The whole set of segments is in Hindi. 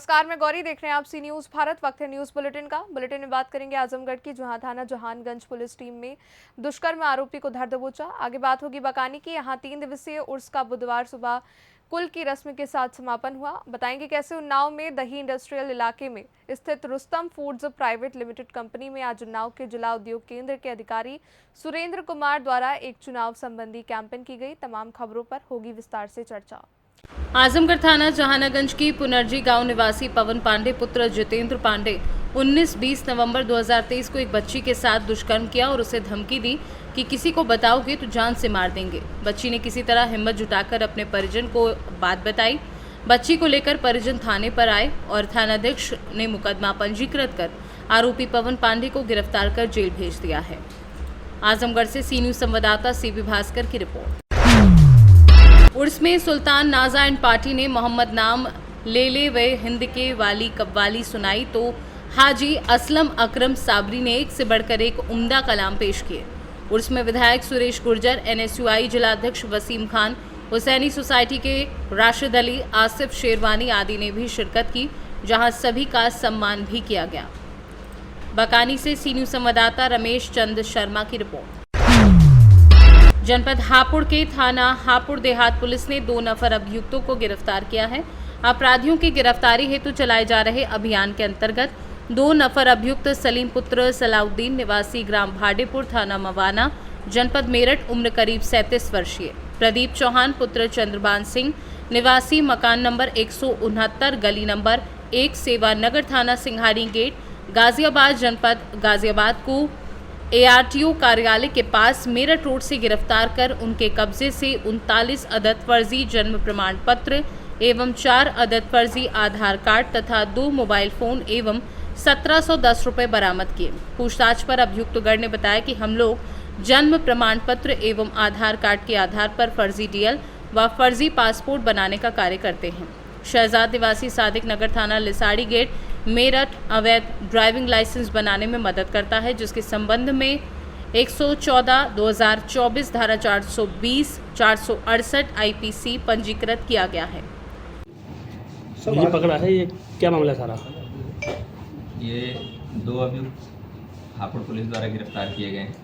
नमस्कार, मैं गौरी, देख रहे हैं आप सी न्यूज़ भारत। वक्त है न्यूज़ बुलेटिन का। बुलेटिन में बात करेंगे आजमगढ़ की, जहां थाना जहानगंज पुलिस टीम में दुष्कर्म आरोपी को धर दबोचा। आगे बात होगी बकानी की। यहां 3 दिवसीय उर्स का बुधवार सुबह कुल की रस्म के साथ समापन हुआ। बताएंगे कैसे उन्नाव में दही इंडस्ट्रियल इलाके में स्थित Rustam foods private limited company में आज उन्नाव के जिला उद्योग केंद्र के अधिकारी सुरेंद्र कुमार द्वारा एक चुनाव संबंधी कैंपेन की गई। तमाम खबरों पर होगी विस्तार से चर्चा। आजमगढ़ थाना जहानागंज की पुनर्जी गांव निवासी पवन पांडे पुत्र जितेंद्र पांडे 19-20 नवंबर 2023 को एक बच्ची के साथ दुष्कर्म किया और उसे धमकी दी कि किसी को बताओगे तो जान से मार देंगे। बच्ची ने किसी तरह हिम्मत जुटाकर अपने परिजन को बात बताई। बच्ची को लेकर परिजन थाने पर आए और थानाध्यक्ष ने मुकदमा पंजीकृत कर आरोपी पवन पांडे को गिरफ्तार कर जेल भेज दिया है। आजमगढ़ से सी न्यूज़ संवाददाता सीबी भास्कर की रिपोर्ट। उर्स में सुल्तान नाजा एंड पार्टी ने मोहम्मद नाम ले वे हिंद के वाली कव्वाली सुनाई तो हाजी असलम अकरम साबरी ने एक से बढ़कर एक उम्दा कलाम पेश किए। उर्स में विधायक सुरेश गुर्जर, NSUI जिलाध्यक्ष वसीम खान, हुसैनी सोसाइटी के राशिद अली, आसिफ शेरवानी आदि ने भी शिरकत की, जहां सभी का सम्मान भी किया गया। बकानी से सी न्यूज़ संवाददाता रमेश चंद शर्मा की रिपोर्ट। जनपद हापुड़ के थाना हापुड़ देहात पुलिस ने 2 नफर अभियुक्तों को गिरफ्तार किया है। अपराधियों की गिरफ्तारी हेतु चलाए जा रहे अभियान के अंतर्गत 2 नफर अभियुक्त सलीम पुत्र सलाउद्दीन निवासी ग्राम भाडेपुर थाना मवाना जनपद मेरठ उम्र करीब 37 वर्षीय, प्रदीप चौहान पुत्र चंद्रबान सिंह निवासी मकान नंबर 169 गली नंबर 1 सेवा नगर थाना सिंघाड़ी गेट गाजियाबाद जनपद गाजियाबाद को ARTO कार्यालय के पास मेरठ रोड से गिरफ्तार कर उनके कब्जे से 39 अदद फर्जी जन्म प्रमाण पत्र एवं 4 अदद फर्जी आधार कार्ड तथा 2 मोबाइल फोन एवं 1710 रुपये बरामद किए। पूछताछ पर अभियुक्तगण ने बताया कि हम लोग जन्म प्रमाण पत्र एवं आधार कार्ड के आधार पर फर्जी DL व फर्जी पासपोर्ट बनाने का कार्य करते हैं। शहजाद निवासी सादिक नगर थाना लिसाड़ी गेट मेरठ अवैध ड्राइविंग लाइसेंस बनाने में मदद करता है, जिसके संबंध में 114/2024 धारा 420 468 IPC पंजीकृत किया गया है। ये पकड़ा है, ये क्या मामला सारा? ये 2 अभियुक्त हापुड़ पुलिस द्वारा गिरफ्तार किए गए हैं,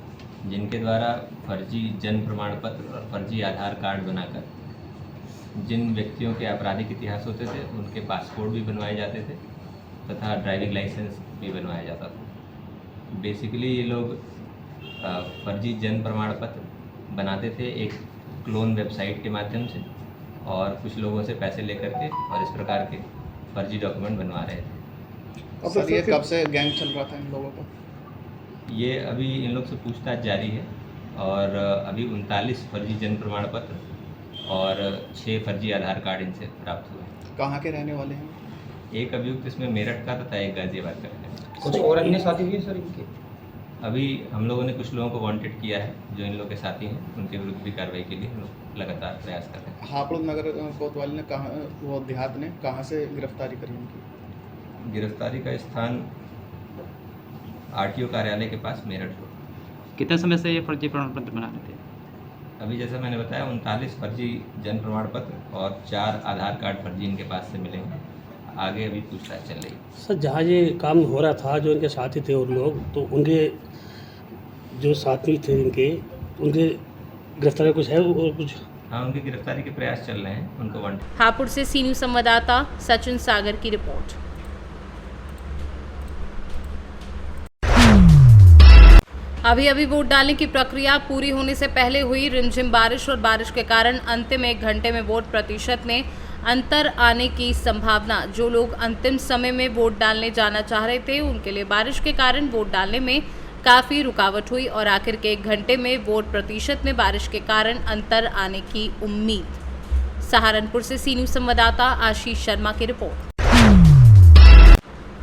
जिनके द्वारा फर्जी जन्म प्रमाण पत्र और फर्जी आधार कार्ड बनाकर जिन व्यक्तियों के आपराधिक इतिहास होते थे उनके पासपोर्ट भी बनवाए जाते थे तथा ड्राइविंग लाइसेंस भी बनवाया जाता था। बेसिकली ये लोग फर्जी जन्म प्रमाण पत्र बनाते थे एक क्लोन वेबसाइट के माध्यम से और कुछ लोगों से पैसे लेकर के और इस प्रकार के फर्जी डॉक्यूमेंट बनवा रहे थे। सर, ये कब से गैंग चल रहा था इन लोगों का? ये अभी इन लोग से पूछताछ जारी है और अभी 39 फर्जी जन्म प्रमाण पत्र और 6 फर्जी आधार कार्ड इनसे प्राप्त हुए। कहाँ के रहने वाले हैं? एक अभियुक्त इसमें मेरठ का तथा एक गाजियाबाद का है। कुछ और अन्य साथी भी सर इनके? अभी हम लोगों ने कुछ लोगों को वांटेड किया है जो इन लोगों के साथी हैं, उनके विरुद्ध भी कार्रवाई के लिए हम लोग लगातार प्रयास कर रहे हैं। हापुड़ नगर कोतवाली ने कहाँ, वो देहात ने कहाँ से गिरफ्तारी करी उनकी? गिरफ्तारी का स्थान RTO कार्यालय के पास मेरठ रोड। कितने समय से ये फर्जी प्रमाण पत्र बना रहे थे? अभी जैसा मैंने बताया 39 फर्जी जन्म प्रमाण पत्र और 4 आधार कार्ड फर्जी इनके पास से मिले हैं। आगे अभी पूछताछ चल रही है। सर, जहाँ ये काम हो रहा था, जो इनके साथी थे और लोग, तो उनके जो साथी थे उनके गिरफ्तारी कुछ है और कुछ? हाँ, उनकी गिरफ्तारी के प्रयास चल रहे हैं, उनको वांटेड। हापुड़ से सी न्यूज़ संवाददाता सचिन सागर की रिपोर्ट। अभी वोट डालने की प्रक्रिया पूरी होने से पहले हुई रिमझिम बारिश और बारिश के कारण अंतिम 1 घंटे में वोट प्रतिशत में अंतर आने की संभावना। जो लोग अंतिम समय में वोट डालने जाना चाह रहे थे उनके लिए बारिश के कारण वोट डालने में काफ़ी रुकावट हुई और आखिर के 1 घंटे में वोट प्रतिशत में बारिश के कारण अंतर आने की उम्मीद। सहारनपुर से सी न्यूज़ संवाददाता आशीष शर्मा की रिपोर्ट।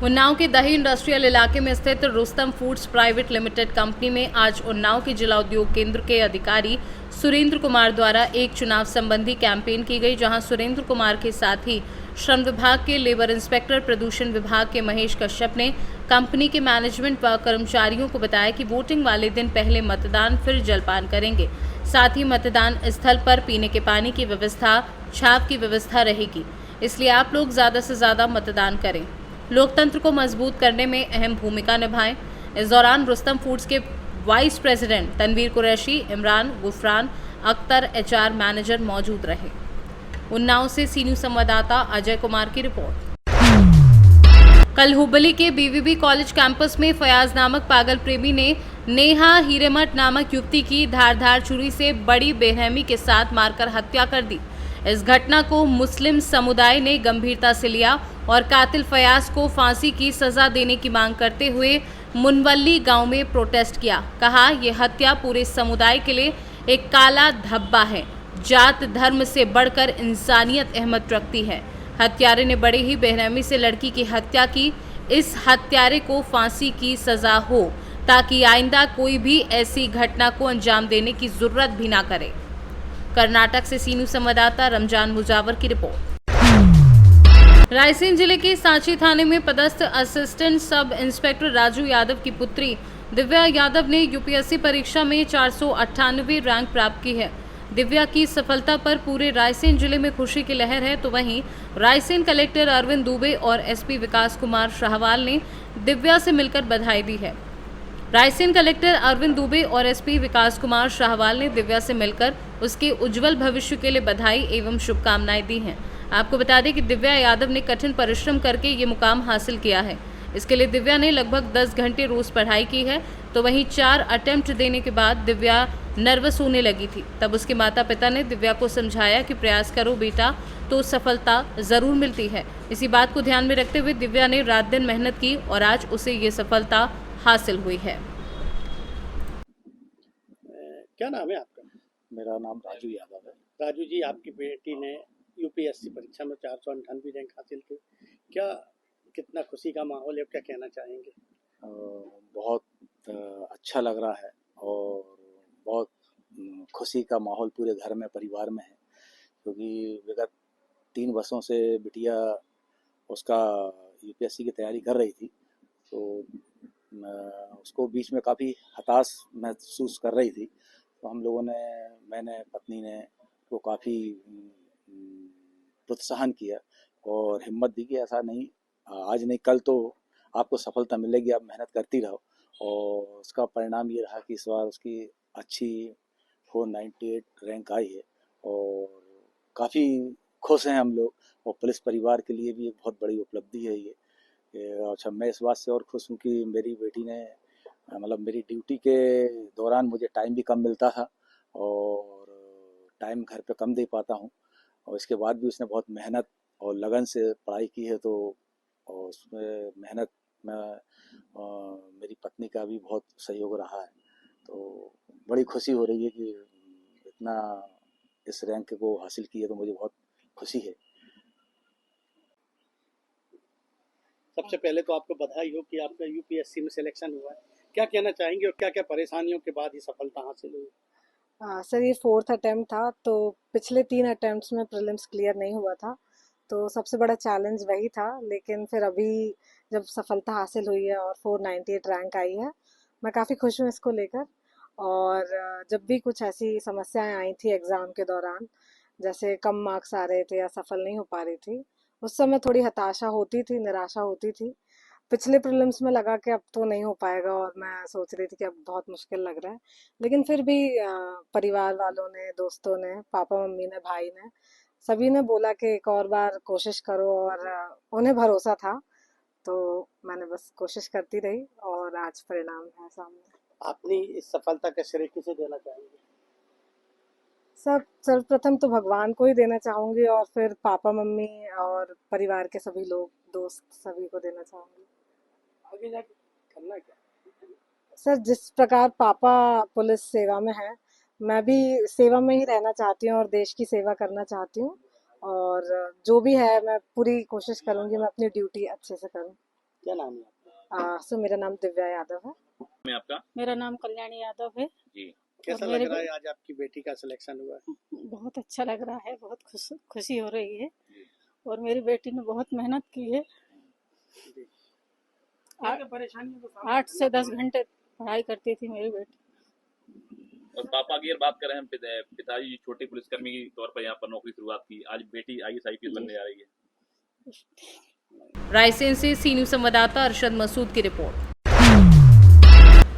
उन्नाव के दही इंडस्ट्रियल इलाके में स्थित Rustam foods private limited company में आज उन्नाव के जिला उद्योग केंद्र के अधिकारी सुरेंद्र कुमार द्वारा एक चुनाव संबंधी कैंपेन की गई, जहां सुरेंद्र कुमार के साथ ही श्रम विभाग के लेबर इंस्पेक्टर, प्रदूषण विभाग के महेश कश्यप ने कंपनी के मैनेजमेंट व कर्मचारियों को बताया कि वोटिंग वाले दिन पहले मतदान फिर जलपान करेंगे। साथ ही मतदान स्थल पर पीने के पानी की व्यवस्था, छाप की व्यवस्था रहेगी। इसलिए आप लोग ज़्यादा से ज़्यादा मतदान करें, लोकतंत्र को मजबूत करने में अहम भूमिका निभाएं। इस दौरान रुस्तम फूड्स के vice president Tanveer Qureshi, Imran, Gufran Akhtar HR manager मौजूद रहे। उन्नाव से सी न्यूज़ संवाददाता अजय कुमार की रिपोर्ट। कल हुबली के BVB कॉलेज कैंपस में फयाज नामक पागल प्रेमी ने नेहा हीरेमठ नामक युवती की धारदार छुरी से बड़ी बेरहमी के साथ मारकर हत्या कर दी। इस घटना को मुस्लिम समुदाय ने गंभीरता से लिया और कातिल फयाज को फांसी की सजा देने की मांग करते हुए मुनवल्ली गांव में प्रोटेस्ट किया। कहा, यह हत्या पूरे समुदाय के लिए एक काला धब्बा है। जात धर्म से बढ़कर इंसानियत अहमियत रखती है। हत्यारे ने बड़े ही बेरहमी से लड़की की हत्या की। इस हत्यारे को फांसी की सजा हो ताकि आइंदा कोई भी ऐसी घटना को अंजाम देने की जरूरत भी ना करे। कर्नाटक से सी न्यूज़ संवाददाता रमजान मुजावर की रिपोर्ट। रायसेन जिले के सांची थाने में पदस्थ assistant sub inspector Raju Yadav की पुत्री दिव्या यादव ने UPSC परीक्षा में 498 रैंक प्राप्त की है। दिव्या की सफलता पर पूरे रायसेन जिले में खुशी की लहर है, तो वहीं रायसेन कलेक्टर अरविंद दुबे और SP विकास कुमार शाहवाल ने दिव्या से मिलकर बधाई दी है। रायसेन कलेक्टर अरविंद दुबे और SP विकास कुमार शाहवाल ने दिव्या से मिलकर उसके उज्जवल भविष्य के लिए बधाई एवं शुभकामनाएं दी हैं। आपको बता दें कि दिव्या यादव ने कठिन परिश्रम करके ये मुकाम हासिल किया है। इसके लिए दिव्या ने लगभग 10 घंटे रोज पढ़ाई की है, तो वहीं 4 अटेम्प्ट देने के बाद दिव्या नर्वस होने लगी थी। तब उसके माता पिता ने दिव्या को समझाया कि प्रयास करो बेटा, तो सफलता जरूर मिलती है। इसी बात को ध्यान में रखते हुए दिव्या ने रात दिन मेहनत की और आज उसे ये सफलता हासिल हुई है। क्या नाम है आपका? मेरा नाम राजू यादव है। राजू जी, आपकी बेटी ने UPSC परीक्षा में 498 रैंक हासिल की, क्या कितना खुशी का माहौल है, क्या कहना चाहेंगे? बहुत अच्छा लग रहा है और बहुत खुशी का माहौल पूरे घर में, परिवार में है, क्योंकि विगत 3 वर्षों से बिटिया उसका UPSC की तैयारी कर रही थी, तो उसको बीच में काफ़ी हताश महसूस कर रही थी। तो हम लोगों ने, मैंने, पत्नी ने वो काफ़ी प्रोत्साहन किया और हिम्मत दी कि ऐसा नहीं, आज नहीं कल तो आपको सफलता मिलेगी, आप मेहनत करती रहो। और उसका परिणाम ये रहा कि इस बार उसकी अच्छी 498 रैंक आई है और काफ़ी खुश हैं हम लोग, और पुलिस परिवार के लिए भी एक बहुत बड़ी उपलब्धि है ये। अच्छा, मैं इस बात से और खुश हूँ कि मेरी बेटी ने, मतलब मेरी ड्यूटी के दौरान मुझे टाइम भी कम मिलता था और टाइम घर पे कम दे पाता हूँ, और इसके बाद भी उसने बहुत मेहनत और लगन से पढ़ाई की है। तो और उसमें मेहनत में मेरी पत्नी का भी बहुत सहयोग रहा है। तो बड़ी खुशी हो रही है कि इतना इस रैंक को हासिल की है, तो मुझे बहुत खुशी है। सबसे पहले तो आपको बधाई हो कि आपका UPSC में सिलेक्शन हुआ है। क्या कहना चाहेंगे और क्या क्या परेशानियों के बाद ही सफलता हासिल हुई? सर, ये 4th अटेम्प्ट था, तो पिछले 3 अटेम्प्ट्स में प्रीलिम्स क्लियर नहीं हुआ था, तो सबसे बड़ा चैलेंज वही था। लेकिन फिर अभी जब सफलता हासिल हुई है और 498 रैंक आई है, मैं काफ़ी खुश हूँ इसको लेकर। और जब भी कुछ ऐसी समस्याएं आई थी एग्ज़ाम के दौरान, जैसे कम मार्क्स आ रहे थे या सफल नहीं हो पा रही थी, उस समय थोड़ी हताशा होती थी, निराशा होती थी। पिछले प्रीलिम्स में लगा कि अब तो नहीं हो पाएगा और मैं सोच रही थी कि अब बहुत मुश्किल लग रहा है, लेकिन फिर भी परिवार वालों ने, दोस्तों ने, पापा मम्मी ने, भाई ने, सभी ने बोला कि एक और बार कोशिश करो, और उन्हें भरोसा था, तो मैंने बस कोशिश करती रही और आज परिणाम है सामने। अपनी इस सफलता का श्रेय किसे देना चाहेंगे? सब सर्वप्रथम तो भगवान को ही देना चाहूँगी और फिर पापा मम्मी और परिवार के सभी लोग, दोस्त, सभी को देना चाहूँगी। आगे जाके करना क्या? सर, जिस प्रकार पापा पुलिस सेवा में है, मैं भी सेवा में ही रहना चाहती हूँ और देश की सेवा करना चाहती हूँ, और जो भी है मैं पूरी कोशिश करूँगी मैं अपनी ड्यूटी अच्छे से करूँ। क्या नाम है आपका? सो मेरा नाम दिव्या यादव है। में आपका? मेरा नाम कल्याणी यादव है जी। कैसा लग रहा है आज आपकी बेटी का सिलेक्शन हुआ? बहुत अच्छा लग रहा है, बहुत खुशी हो रही है, और मेरी बेटी ने बहुत मेहनत की है। 8 से 10 घंटे पढ़ाई करती थी मेरी बेटी। और पापा की अगर बात करें, हम पिताजी छोटे पुलिसकर्मी के तौर पर यहाँ पर नौकरी शुरुआत की, आज बेटी IAS IPS बनने जा रही है। रायसेन से सी न्यूज संवाददाता अरशद मसूद की रिपोर्ट।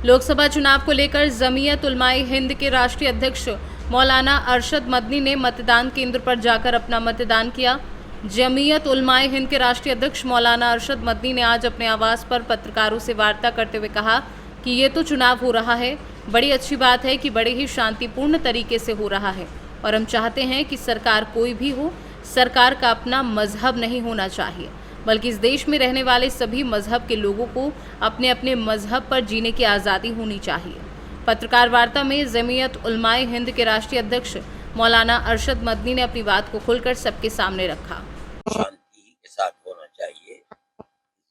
लोकसभा चुनाव को लेकर जमीयत उलमाए हिंद के राष्ट्रीय अध्यक्ष मौलाना अरशद मदनी ने मतदान केंद्र पर जाकर अपना मतदान किया। जमीयत उलमाए हिंद के राष्ट्रीय अध्यक्ष मौलाना अरशद मदनी ने आज अपने आवास पर पत्रकारों से वार्ता करते हुए कहा कि ये तो चुनाव हो रहा है, बड़ी अच्छी बात है कि बड़े ही शांतिपूर्ण तरीके से हो रहा है और हम चाहते हैं कि सरकार कोई भी हो, सरकार का अपना मजहब नहीं होना चाहिए, बल्कि इस देश में रहने वाले सभी मजहब के लोगों को अपने अपने मजहब पर जीने की आज़ादी होनी चाहिए। पत्रकार वार्ता में जमीयत उलमाए हिंद के राष्ट्रीय अध्यक्ष मौलाना अरशद मदनी ने अपनी बात को खुलकर सबके सामने रखा। शांति के साथ होना चाहिए।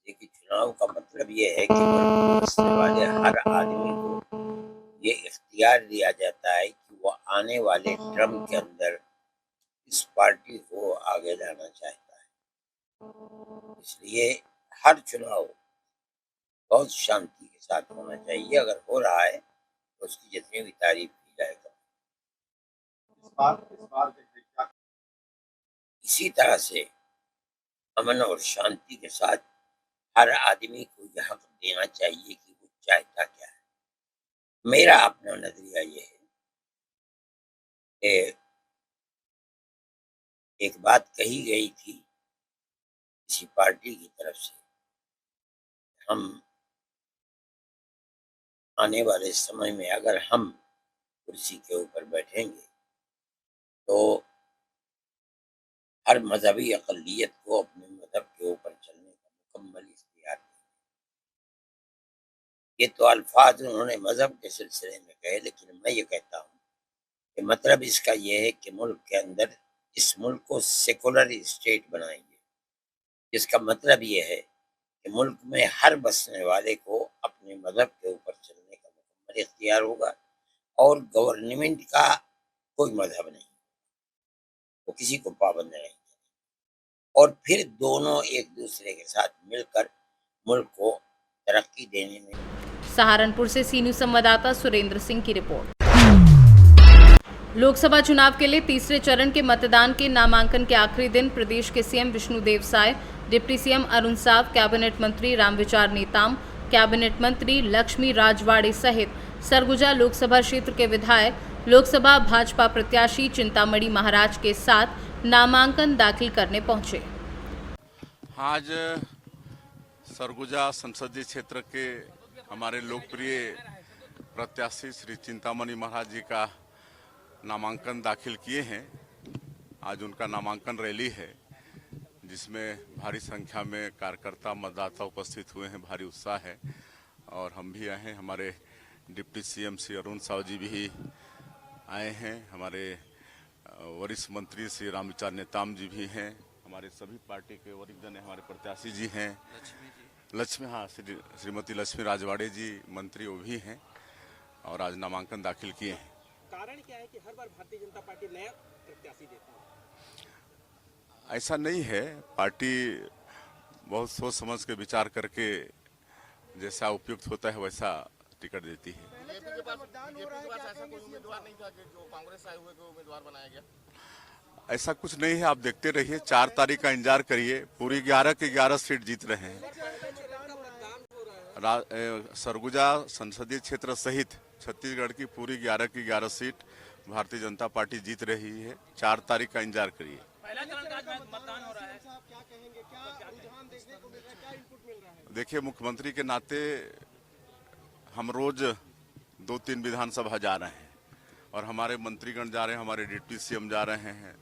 देखिए, चुनाव का मतलब ये है कि बसने वाले हर आदमी को ये इख्तियार दिया जाता है कि वो आने वाले टर्म के अंदर इस पार्टी को आगे लाना चाहता है। इसलिए हर चुनाव बहुत शांति के साथ होना चाहिए। अगर हो रहा है तो उसकी जितनी भी तारीफ की जाएगा। इसी तरह से अमन और शांति के साथ हर आदमी को यह हक देना चाहिए कि वो चाहता क्या है। मेरा अपना नजरिया ये है कि एक बात कही गई थी किसी पार्टी की तरफ से, हम आने वाले समय में अगर हम कुर्सी के ऊपर बैठेंगे तो हर मजहबी अक़लियत को अपने मजहब के ऊपर चलने का मुकम्मल इख्तियार देंगे। ये तो अल्फाज उन्होंने मजहब के सिलसिले में कहे, लेकिन मैं ये कहता हूँ कि मतलब इसका ये है कि मुल्क के अंदर इस मुल्क को सेकुलर स्टेट बनाएंगे, जिसका मतलब ये है कि मुल्क में हर बसने वाले को अपने मजहब के ऊपर चलने का मुकम्मल इख्तियार होगा और गवर्नमेंट का कोई मजहब नहीं, वो किसी को पाबंद नहीं करेगी और फिर दोनों एक दूसरे के साथ मिलकर मुल्क को तरक्की देने में। सहारनपुर से सी न्यूज संवाददाता सुरेंद्र सिंह की रिपोर्ट। लोकसभा चुनाव के लिए तीसरे चरण के मतदान के नामांकन के आखिरी दिन प्रदेश के CM Vishnudeo Sai, deputy CM Arun Sao, cabinet मंत्री रामविचार नेताम, कैबिनेट मंत्री लक्ष्मी राजवाड़े सहित सरगुजा लोकसभा क्षेत्र के विधायक, लोकसभा भाजपा प्रत्याशी चिंतामणि महाराज के साथ नामांकन दाखिल करने पहुंचे। आज सरगुजा संसदीय क्षेत्र के हमारे लोकप्रिय प्रत्याशी श्री चिंतामणि महाराज जी का नामांकन दाखिल किए हैं। आज उनका नामांकन रैली है जिसमें भारी संख्या में कार्यकर्ता मतदाता उपस्थित हुए हैं, भारी उत्साह है और हम भी आए हैं। हमारे डिप्टी सीएम श्री अरुण साव जी भी आए हैं, हमारे वरिष्ठ मंत्री श्री रामविचार नेताम जी भी हैं, हमारे सभी पार्टी के वरिष्ठ जन हमारे प्रत्याशी जी हैं, श्रीमती लक्ष्मी राजवाड़े जी मंत्री वो भी हैं और आज नामांकन दाखिल किए हैं। कारण क्या है कि हर बार भारतीय जनता पार्टी नया प्रत्याशी देती है? ऐसा नहीं है, पार्टी बहुत सोच समझ के विचार करके जैसा उपयुक्त होता है वैसा टिकट देती है। ऐसा कुछ नहीं है, आप देखते रहिए, 4 तारीख का इंतजार करिए। पूरी 11 की 11 सीट जीत रहे हैं। सरगुजा संसदीय क्षेत्र सहित छत्तीसगढ़ की पूरी 11 की 11 सीट भारतीय जनता पार्टी जीत रही है। 4 तारीख का इंतजार करिए। देखिए, मुख्यमंत्री के नाते हम रोज 2-3 विधानसभा जा रहे हैं और हमारे मंत्रीगण जा रहे हैं, हमारे डिप्टी सीएम जा रहे हैं,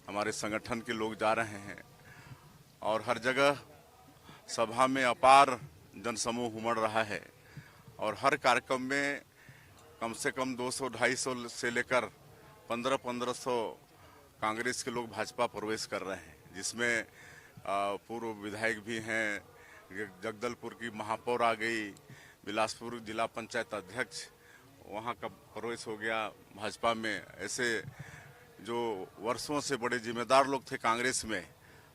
हमारे संगठन के लोग जा रहे हैं और हर जगह सभा में अपार जनसमूह उमड़ रहा है और हर कार्यक्रम में कम से कम 200-250 से लेकर 1500 कांग्रेस के लोग भाजपा प्रवेश कर रहे हैं, जिसमें पूर्व विधायक भी हैं। जगदलपुर की महापौर आ गई, बिलासपुर जिला पंचायत अध्यक्ष वहाँ का प्रवेश हो गया भाजपा में। ऐसे जो वर्षों से बड़े जिम्मेदार लोग थे कांग्रेस में,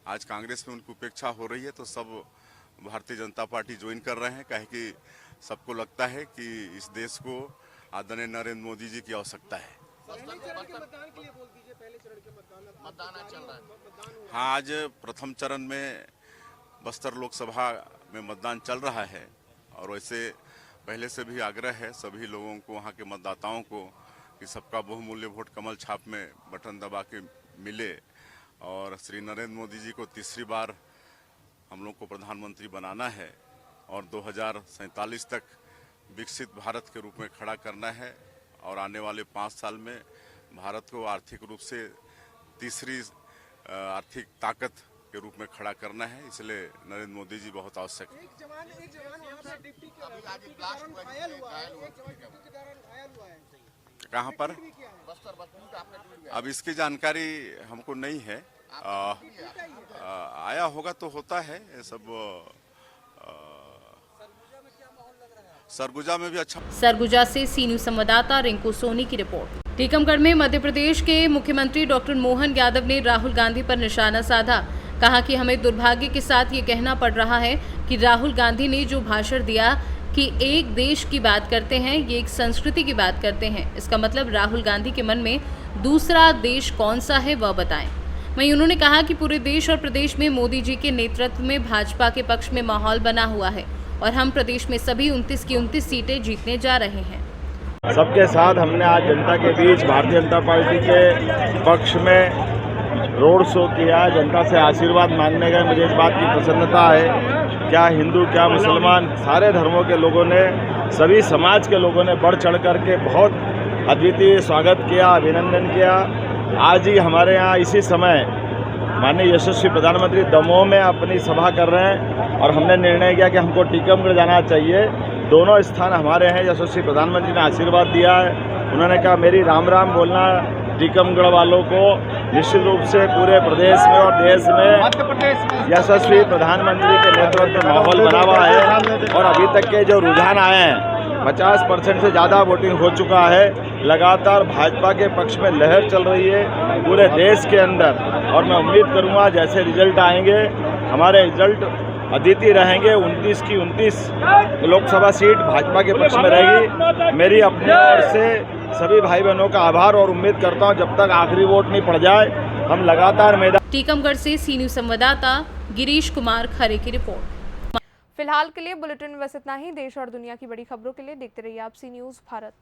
आज कांग्रेस में उनकी उपेक्षा हो रही है तो सब भारतीय जनता पार्टी ज्वाइन कर रहे हैं। काहे कि सबको लगता है कि इस देश को आदरणीय नरेंद्र मोदी जी की आवश्यकता है। हाँ, आज प्रथम चरण में बस्तर लोकसभा में मतदान चल रहा है और वैसे पहले से भी आग्रह है सभी लोगों को, वहाँ के मतदाताओं को, कि सबका बहुमूल्य वोट कमल छाप में बटन दबा के मिले और श्री नरेंद्र मोदी जी को तीसरी बार हम लोग को प्रधानमंत्री बनाना है और 2047 तक विकसित भारत के रूप में खड़ा करना है और आने वाले 5 साल में भारत को आर्थिक रूप से तीसरी आर्थिक ताकत के रूप में खड़ा करना है, इसलिए नरेंद्र मोदी जी बहुत आवश्यक है। कहाँ पर? अब इसकी जानकारी हमको नहीं है। आया होगा तो होता है ये सब। सरगुजा में भी अच्छा। सरगुजा से सी न्यूज संवाददाता रिंकू सोनी की रिपोर्ट। टीकमगढ़ में मध्य प्रदेश के मुख्यमंत्री डॉक्टर मोहन यादव ने राहुल गांधी पर निशाना साधा। कहा कि हमें दुर्भाग्य के साथ ये कहना पड़ रहा है कि राहुल गांधी ने जो भाषण दिया कि एक देश की बात करते हैं, ये एक संस्कृति की बात करते हैं, इसका मतलब राहुल गांधी के मन में दूसरा देश कौन सा है वह बताएं। वहीं उन्होंने कहा कि पूरे देश और प्रदेश में मोदी जी के नेतृत्व में भाजपा के पक्ष में माहौल बना हुआ है और हम प्रदेश में सभी 29 की 29 सीटें जीतने जा रहे हैं। सबके साथ हमने आज जनता के बीच भारतीय जनता पार्टी के पक्ष में रोड शो किया, जनता से आशीर्वाद मांगने गए। मुझे इस बात की प्रसन्नता है, क्या हिंदू क्या मुसलमान, सारे धर्मों के लोगों ने, सभी समाज के लोगों ने बढ़ चढ़ करके बहुत अद्वितीय स्वागत किया, अभिनंदन किया। आज ही हमारे यहाँ इसी समय माननीय यशस्वी प्रधानमंत्री दमोह में अपनी सभा कर रहे हैं और हमने निर्णय किया कि हमको टीकमगढ़ जाना चाहिए। दोनों स्थान हमारे हैं। यशस्वी प्रधानमंत्री ने आशीर्वाद दिया है, उन्होंने कहा मेरी राम राम बोलना टीकमगढ़ वालों को। निश्चित रूप से पूरे प्रदेश में और देश में यशस्वी प्रधानमंत्री के नेतृत्व में माहौल बना हुआ है और अभी तक के जो रुझान आए हैं 50% से ज़्यादा वोटिंग हो चुका है। लगातार भाजपा के पक्ष में लहर चल रही है पूरे देश के अंदर और मैं उम्मीद करूंगा जैसे रिजल्ट आएंगे हमारे रिजल्ट अद्वितीय रहेंगे। 29 की 29 लोकसभा सीट भाजपा के पक्ष में रहेगी। मेरी अपनी ओर से सभी भाई बहनों का आभार और उम्मीद करता हूं जब तक आखिरी वोट नहीं पड़ जाए हम लगातार मैदान। टीकमगढ़ से सी न्यूज संवाददाता गिरीश कुमार खरे की रिपोर्ट। फिलहाल के लिए बुलेटिन में बस इतना ही। देश और दुनिया की बड़ी खबरों के लिए देखते रहिए आप सी न्यूज भारत।